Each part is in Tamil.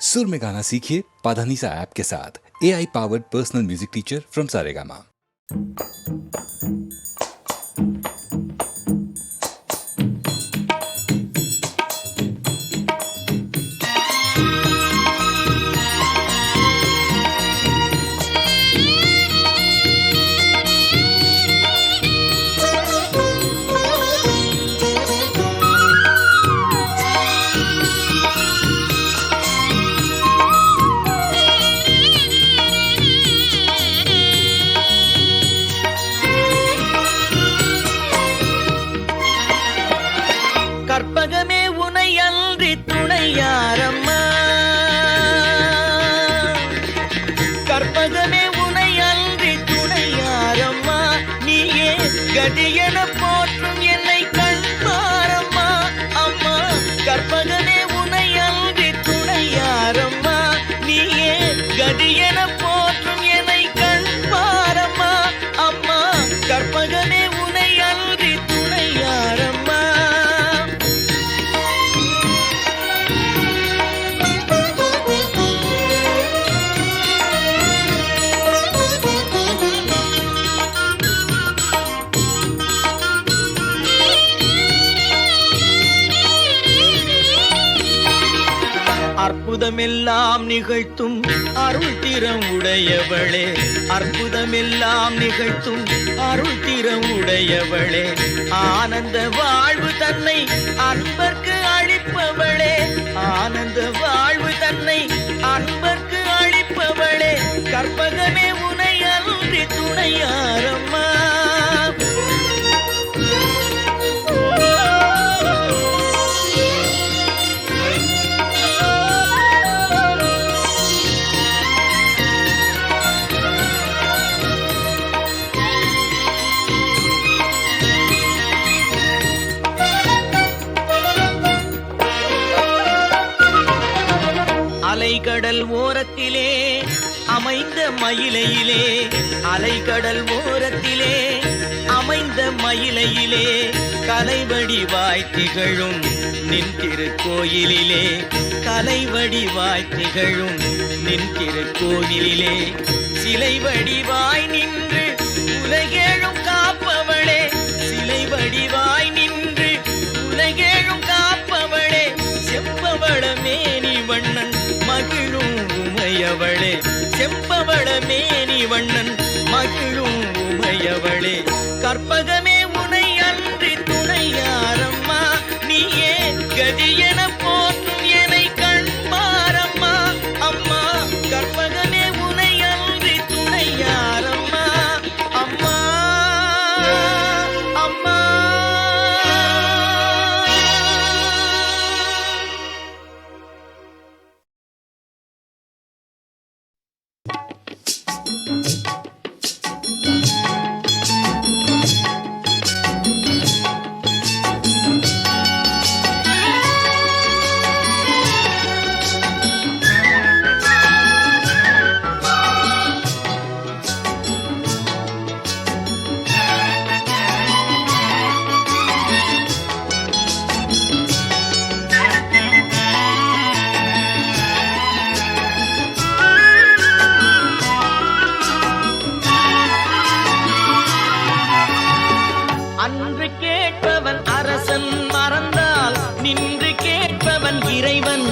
सुर में गाना सीखिए पाधानीसा ऐप के साथ। AI powered personal music teacher from Saregama. கற்பகமே உனை அன்றி துணை யாரம்மா, கற்பகமே உனை அன்றி துணை யாரம்மா, நீயே கதியென போற்றும் என்னை கண் பாரம்மா அம்மா. கற்பகமே உனை அன்றி துணை யாரம்மா, நீயே கதியென போற்றும் என்னை கண் பாரம்மா அம்மா. கற்பகமே உனை அன்றி துணை யாரம்மா. அற்புதமெல்லாம் நிகழ்த்தும் அருள் திறம் உடையவளே, அற்புதமெல்லாம் நிகழ்த்தும் அருள் திறம் உடையவளே, ஆனந்த வாழ்வு தன்னை அன்பர்க்கு அளிப்பவளே, ஆனந்த வாழ்வு தன்னை அன்பர்க்கு அளிப்பவளே, கற்பகமே உனை அன்றி துணை யாரம்மா. அலைகடல் ஓரத்திலே அமைந்த மயிலையிலே, அலைகடல் ஓரத்திலே அமைந்த மயிலையிலே, கலைவடிவாய் திகழும் நின் திருக்கோயிலிலே, கலைவடிவாய் திகழும் நின் திருக்கோயிலிலே, சிலை வடிவாய் நின்று உலகேழும் காப்பவளே, சிலை வடிவாய் நின்று உலகேழும் காப்பவளே, செம்பவள மேனி வண்ணன் மகிழும் உமையவளே, செம்பவள மேனி வண்ணன் மகிழும் உமையவளே, கற்பகமே உனை அன்றி துணை யாரம்மா, நீயே கதியென போற்றும் என்னை கண் பாரம்மா அம்மா. கற்பகமே உனை அன்றி துணை யாரம்மா அம்மா அம்மா. அன்று கேட்பவன் அரசன் மறந்தால் நின்று கேட்பவன் இறைவன்,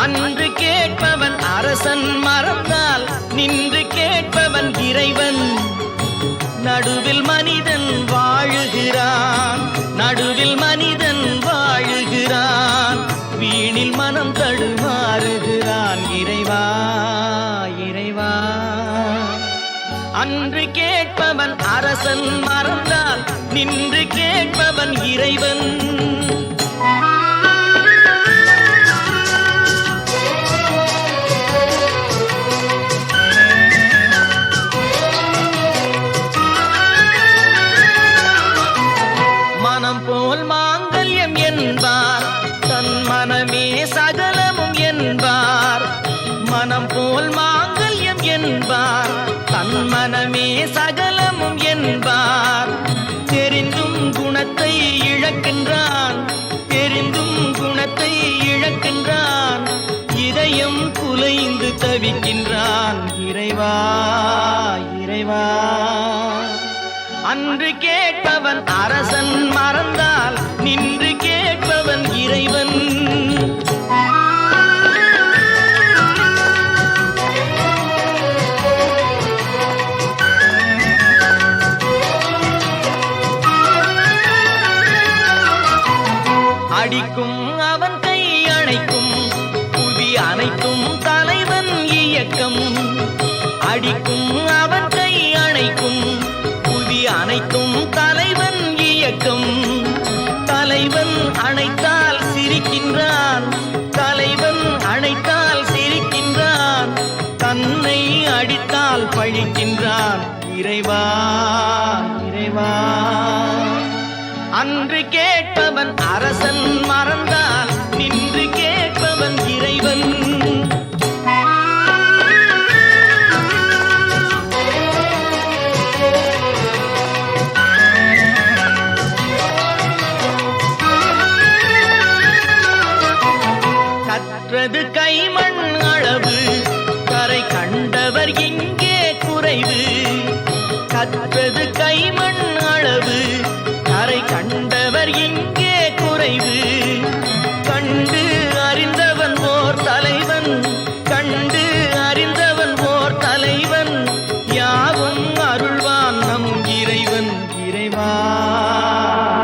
அன்று கேட்பவன் அரசன் மறந்தால் நின்று கேட்பவன் இறைவன். நடுவில் மனிதன் வாழுகிறான், நடுவில் மனிதன் வாழுகிறான், வீணில் மனம் தடுமாறுகிறான் இறைவா இறைவா. அன்று கேட்பவன் அரசன் மறந்தால் நின்று கேட்பவன் இறைவன். மனம் போல் மாங்கல்யம் என்பார், தன் மனமே சகலமும் என்பார், மனம் போல் மாங்கல்யம் என்பார், தன் மனமே சகலமும் என்பார். தெரிந்தும் குணத்தை இழக்கின்றான், தெரிந்தும் குணத்தை இழக்கின்றான், இதை தவிக்கின்றான் இறைவா இறைவா. அன்று கேட்பவன் அரசன் மறந்தால் நின்று கேட்பவன் இறைவன். அடிக்கும் அவன் கை அணைக்கும் புவி அனைத்தும் தலைவன் இயக்கம். அடிக்கும் அவன் கை அணைக்கும் புவி அனைத்தும் தலைவன் இயக்கம். தலைவன் அணைத்தால் சிரிக்கின்றான், தலைவன் அணைத்தால் சிரிக்கின்றான், தன்னை அடித்தால் பழிக்கின்றான் இறைவா இறைவா. அன்று கேட்பவன் அரசன் மறந்தால் நின்று கேட்பவன் இறைவன். கற்றது கைமண் அளவு, கரை கண்டவர் இங்கே குறைவு. கற்றது கைமண் அளவு, கரை கண்டவர் இங்கே குறைவு. கண்டு அறிந்தவன் ஓர் தலைவன், கண்டு அறிந்தவன் ஓர் தலைவன், யாவும் அருள்வான் நம் இறைவன் இறைவா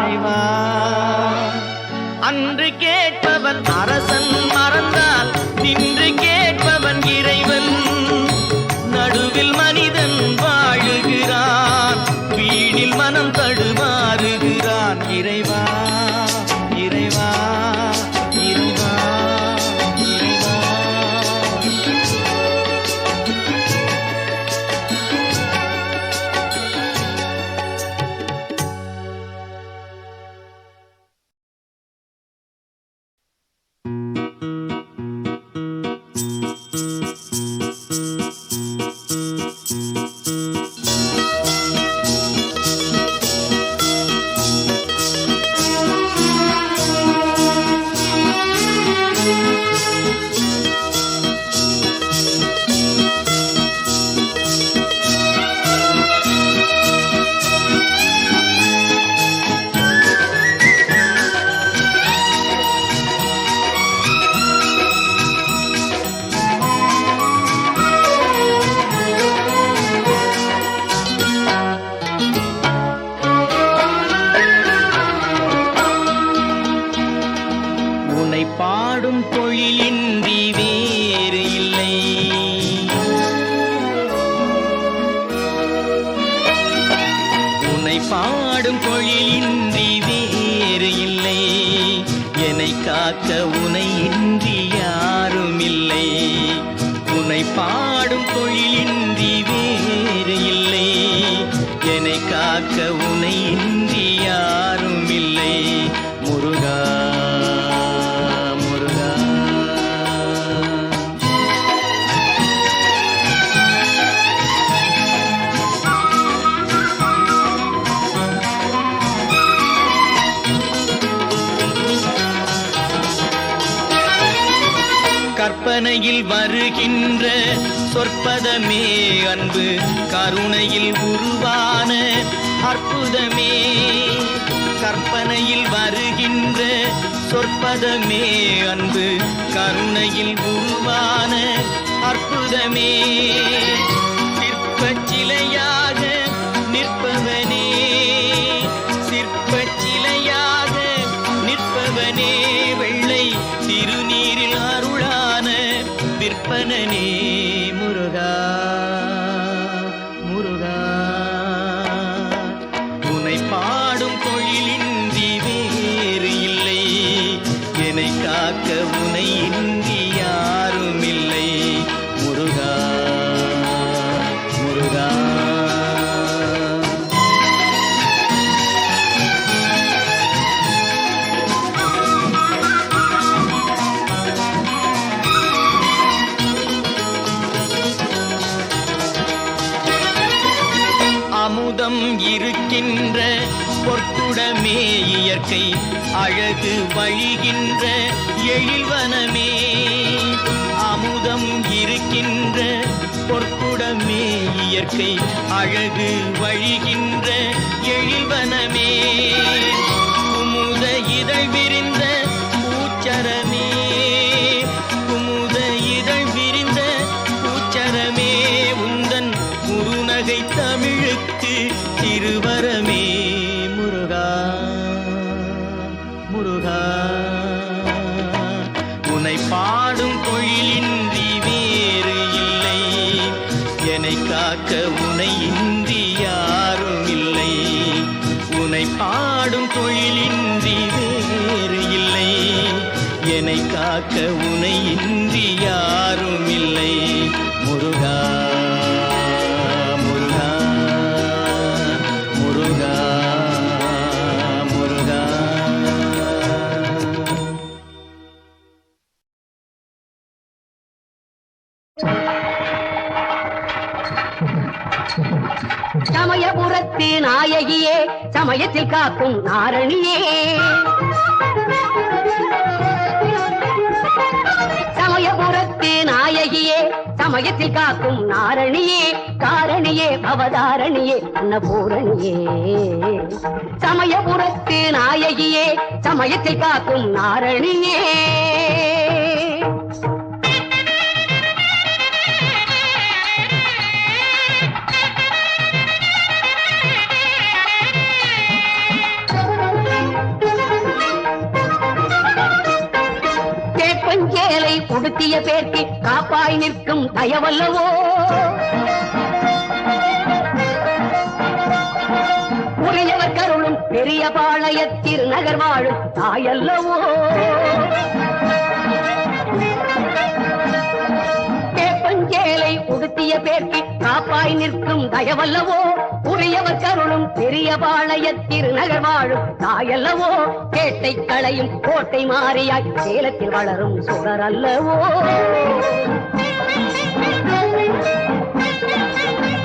இறைவா. அன்று கேட்பவன் அரசன் மறந்தால் நின்று கேட்பவன் இறைவன். நடுவில் மனிதன் வாழுகிறான், வீணில் மனம் தடுமாறுகிறான் இறைவா இறைவா இறைவா இறைவா. பாடும் தொழிலின்றி வேறு இல்லை, உன்னை பாடும் தொழிலின்றி வேறு இல்லை. என்னை காக்க உனை இன்றி யாரும் இல்லை. உன்னை பாடும் தொழிலின்றி வேறு இல்லை. என்னை காக்க உனை இன்றி யாரும் இல்லை. முருகா கற்பனையில் வருகின்ற சொற்பதமே அன்பு, கருணையில் உருவான அற்புதமே. கற்பனையில் வருகின்ற சொற்பதமே அன்பு, கருணையில் உருவான அற்புதமே. சிற்பச் சிலையாக நிற்பவனே, சிற்பச் சிலையாக நிற்பவனே, வெள்ளை திருநீரில் அருளான விற்பனனே முருகா முருகா. உன்னை பாடும் தொழிலின்றி வேறு இல்லை. என்னை காக்க உனை இன்றி யாரும் இல்லை. முருகா முருகா. அமுதம் இருக்கின்ற பொற்குடமே இயற்கை, அழகு வழிகின்ற எழில்வனமே. அமுதம் இருக்கின்ற பொற்குடமே இயற்கை அழகு வழிகின்ற எழில்வனமே குமுத இதழ் விரிந்த பூச்சரமே குமுத இதழ் விரிந்த பூச்சரமே உந்தன் குறுநகை தமிழுக்கு திருவரமே முருகா முருகா உனை பாடும் தொழிலின்றி வேறு இல்லை என்னை காக்க உனை இன்றி யாரும் இல்லை உனை பாடும் தொழிலின்றி வேறு இல்லை என்னை காக்க உனை இன்றி யாரும் இல்லை முருகா முருகா முருகா முருகா சமயபுரத்து நாயகியே சமயத்தில் காக்கும் நாரணியே சமயபுரத்து நாயகியே சமயத்தில் காக்கும் நாரணியே காரணியே அவதாரணியே அன்னபூரணியே சமயபுரத்து நாயகியே சமயத்தில் காக்கும் நாரணியே கேப்பஞ்சேலை உடுத்திய பேர்க்கு காப்பாய் நிற்கும் தயவல்லவோ உரியவர் கருளும் பெரிய பாளையத்தில் நகர் வாழும் தாயல்லவோ கேப்பஞ்சேலை உடுத்திய பேர்க்கு காப்பாய் நிற்கும் தயவல்லவோ உரியவர் கருளும் பெரிய பாளையத்தில் நகர் வாழும் தாயல்லவோ கேட்டை களையும் கோட்டை மாறியாய் சேலத்தில் வளரும் சுடர் அல்லவோ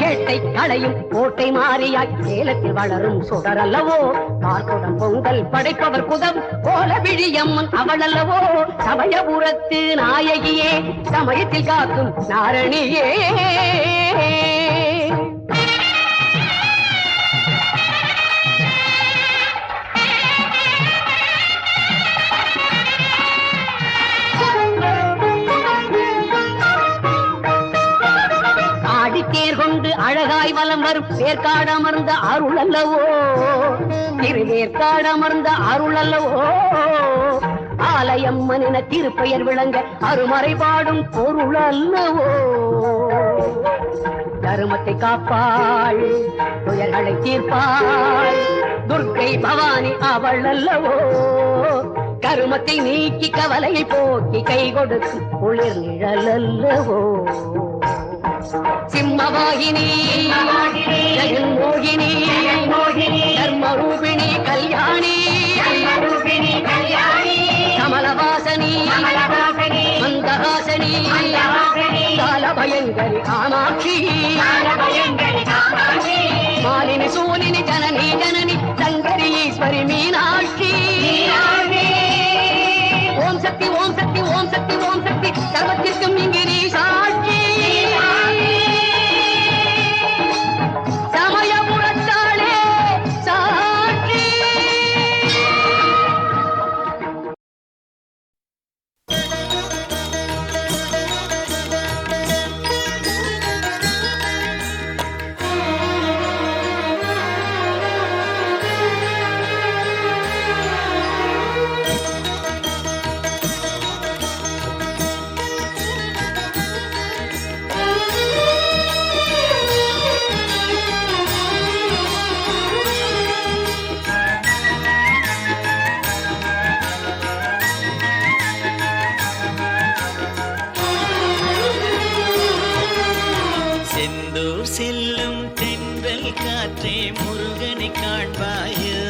கேட்டை களையும் கோட்டை மாறியாய் சேலத்தில் வளரும் சுடர் அல்லவோ பார்க்குடம் பொங்கல் படைப்பவர் குதம் கோல விழியம்மன் அவள் அல்லவோ சமயபுரத்து நாயகியே சமயத்தில் காக்கும் நாரணியே தேர் கொண்டு அழகாய் வலம் வரும் வேர்க்காடமர்ந்த அருள் அல்லவோ திருவேற்காடமர்ந்த அருள் அல்லவோ ஆலயம்மன் என திருப்பெயர் விளங்க அருமறை பாடும் பொருள் அல்லவோ தருமத்தை காப்பாள் துயர்களை தீர்ப்பாள் துர்க்கை பவானி அவள் அல்லவோ கருமத்தை நீக்கி கவலையை போக்கி கை கொடுக்கும் குளிர் நிழல் அல்லவோ சிம்மவாகினி ஜெகன்மோகினி தர்மரூபிணி கல்யாணி கமலவாசனி மந்தஹாசனி காலபயங்கரி காமாட்சி மாலினி சூலினி ஜனனி ஜனனி சங்கரி ஈஸ்வரி மீனாட்சி ஓம் சக்தி ஓம் சக்தி ஓம் சக்தி ஓம் சக்தி சர்வத்திற்கும் இங்கிரி சாட்சி சமயபுரத்தாளே சாட்சி செல்லும் தென்றல் காற்றே முருகனை காண்பாயோ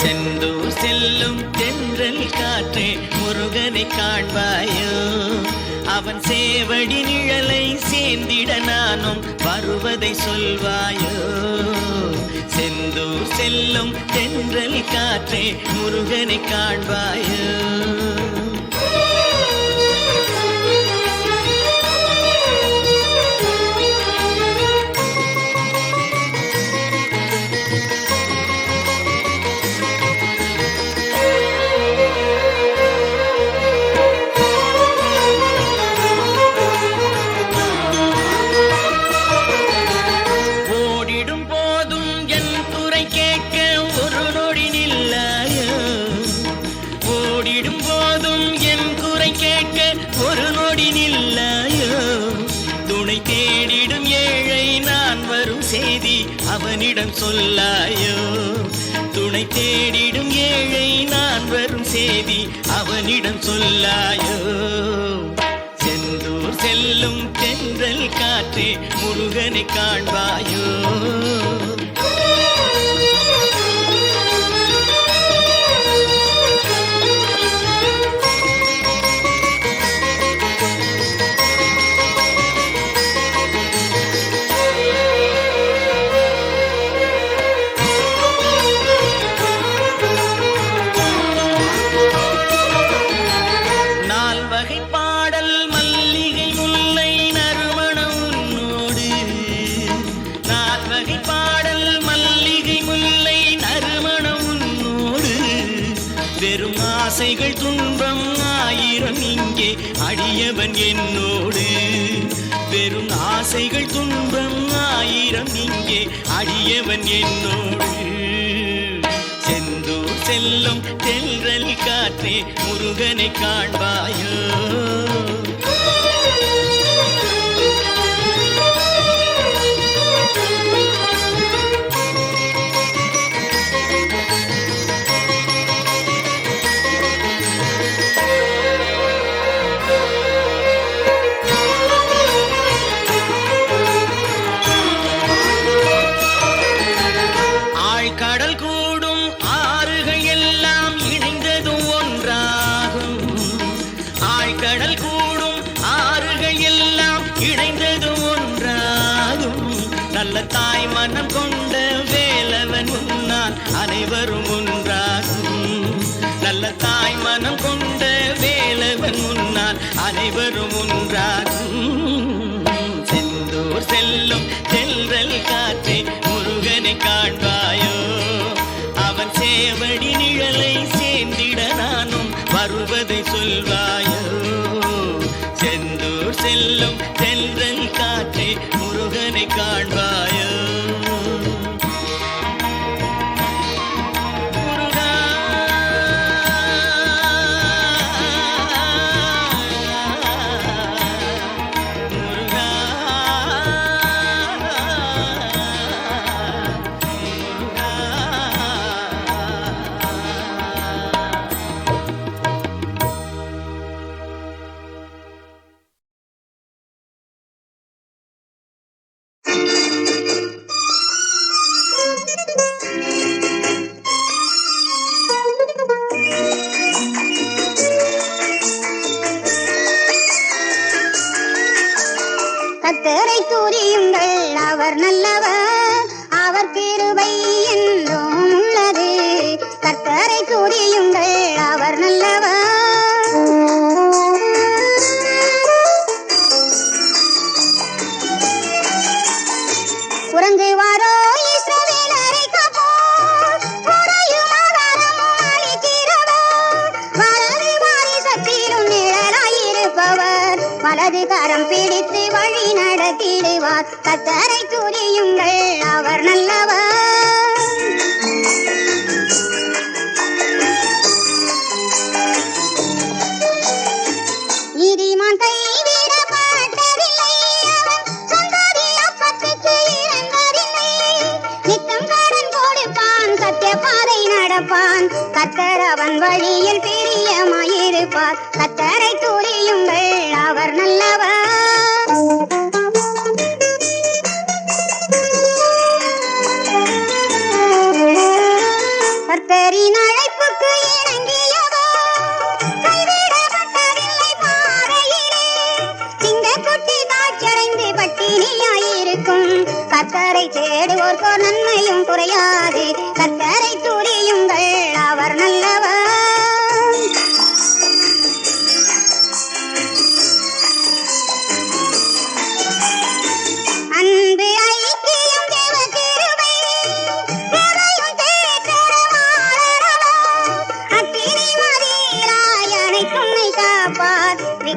செந்தூர் செல்லும் தென்றல் காற்றே முருகனை காண்பாயோ அவன் சேவடி நிழலை சேர்ந்திட நானும் வருவதை சொல்வாயோ செந்தூர் செல்லும் தென்றல் காற்றே முருகனை காண்பாயோ. அவனிடம் சொல்லாயோ, துணை தேடிடும் ஏழை நான் வரும் செய்தி அவனிடம் சொல்லாயோ. செந்தூர் செல்லும் தென்றல் காற்றே முருகனை காண்பாயோ. வெறும் ஆசைகள் துன்பம் ஆயிரம் இங்கே அடியவன் என்னோடு. வெறும் ஆசைகள் துன்பம் ஆயிரம் இங்கே அடியவன் என்னோடு. செந்தூர் செல்லும் தென்றல் காற்றே முருகனை காண்பாயோ. கடல் கூடும் ஆறுகள் எல்லாம் இணைந்ததும் ஒன்றாகும். ஆழ்கடல் கூடும் ஆறுகள் எல்லாம் இணைந்ததும் ஒன்றாகும். நல்ல தாய் மனம் கொண்ட வேலவன் முன்னால் அனைவரும் ஒன்றாகும். நல்ல தாய் மனம் கொண்ட வேலவன் முன்னால் அனைவரும் ஒன்றாகும். செந்தூர் செல்லும் தென்றல் காற்றே முருகனை காண்பாயோ. அவன் சேவடி நிழலை சேர்ந்திட நானும் வருவதை சொல்வாயோ. செந்தூர் செல்லும் தென்றல் காற்றே முருகனை காண்பாயோ. கர்த்தரை துதியுங்கள், அவர் நல்லவர், அவர் கிருபை என்றும் உள்ளது. கர்த்தரை துதியுங்கள், அவர் நல்லவர். உறங்குவாரோ இஸ்ரவேலரை காப்போர், உறையும் ஆகாரமும் அளிக்கிறவர். வலது வாரிசத்திலும் நிழலாயிருப்பவர், வலது கரம் பிடித்து வழி நடத்திடுவார். கர்த்தரை துதியுங்கள், அவர் நல்லவர். நீதிமான் கைவிடப்பட்டதில்லை, அவன் சந்ததி அப்பத்துக்கு இறந்ததில்லை. நித்தம் கடன் கொடுப்பான், சத்திய பாதை நடப்பான். கர்த்தர் அவன் வழியில் பிரியமாயிருப்பார். கர்த்தரை துதியுங்கள், அவர் நல்லவர். கர்த்தரின் அழைப்புக்கு இணங்கியவர் கைவிடப்பட்டதில்லை பாதையிலே. சிங்கக்குட்டி தாட்சடைந்து பட்டினியாயிருக்கும். கர்த்தரை தேடுவோர்க்கோ நன்மையும் குறையாது.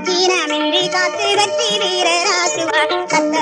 சீனமின்றி காத்து வெற்றி வீரராக்குவார். கத்த